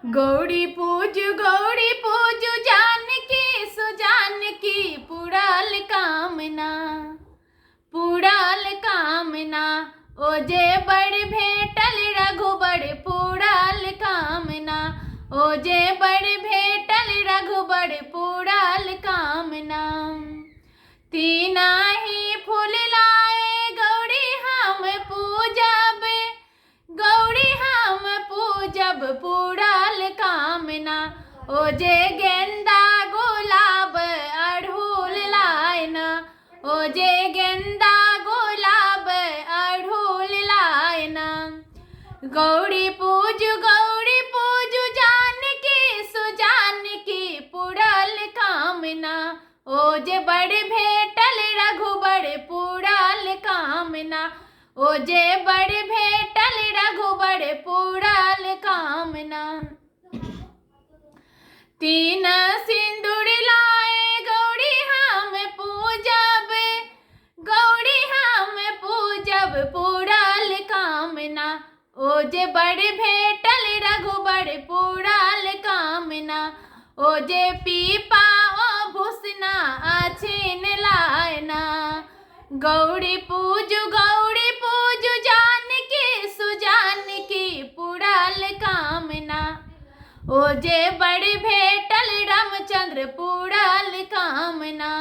गौरी पूजू जानकी सुजानकी पुराल कामना ओजे बड़ भेटल रघुबर पुराल कामना ओजे बड़ भेटल रघुबर पुराल कामना। तीना ही फूल लाए गौरी हम पूजब पुराल कामना ओजे गेंदा गुलाब अड़हुल लायना ओजे गेंदा गुलाब अड़हुल लायना। गौरी पूजू जानकी सुजानकी पुराल कामना ओजे बड़ भेटल रघुबर पुराल कामना ओजे बड़ भेटल रघुबर पुराल कामना। तीन सिंदूर लाए गौरी हम पूजब पुराल कामना ओजे बड़ भेटल रघुबर पुराल कामना ओजे पीपा भूसना आछिन लायना। गौरी पूजू जानकी सुजानकी पुराल कामना ओजे बड़ भेटल रामचंद्र पुराल कामना।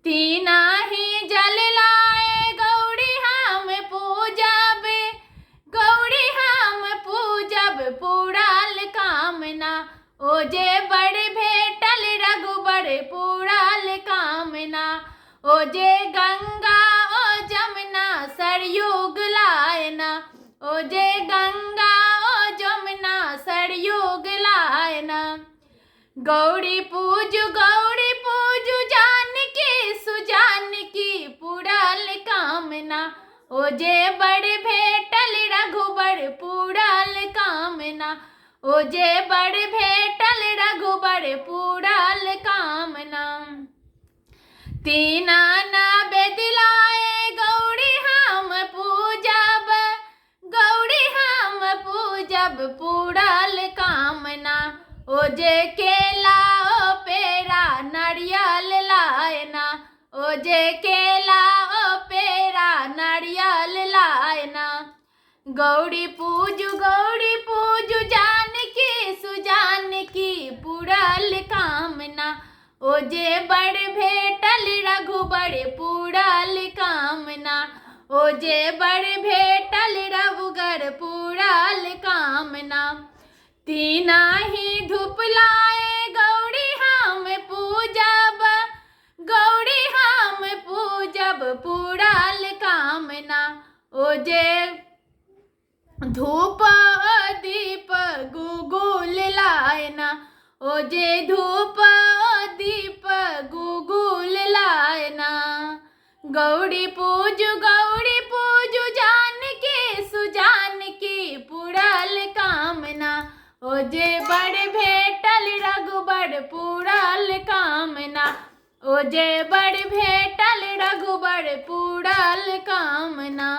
तीना ही जल लाए गौरी हम पूजब पुराल कामना ओजे बड़ भेटल रघुबर पुराल कामना ओजे गंगा ओ जमुना सरयुग लायना ओजे गंगा ओ जमुना सरयुग लायना। गौरी पूजू जानकी सुजानकी पुराल कामना ओजे बड़ भेटल रघुबर पुराल कामना ओजे बड़ भेटल रघुबर पुराल कामना। तीना नैवेद लाए गौरी हम पूजब पुराल कामना ओजे केला ओ पेड़ा नारियल लायना ओजे केला ओ पेड़ा नारियल लायना। गौरी पूजू जानकी सुजानकी पुराल कामना ओजे बड़ भेटल रघुबर पुराल कामना ओजे बड़ भेटल रघुबर पुराल कामना। तीना ही धूप लाए गौरी हम पूजब पुराल कामना ओजे धूप दीप गुगुल लायना ओजे धूप दीप गुगुल लायना। गौरी पूजू जानकी सुजानकी पुराल कामना ओजे बड़ भेटल रघुबर पुराल कामना ओजे बड़ भेटल रघुबर पुराल कामना।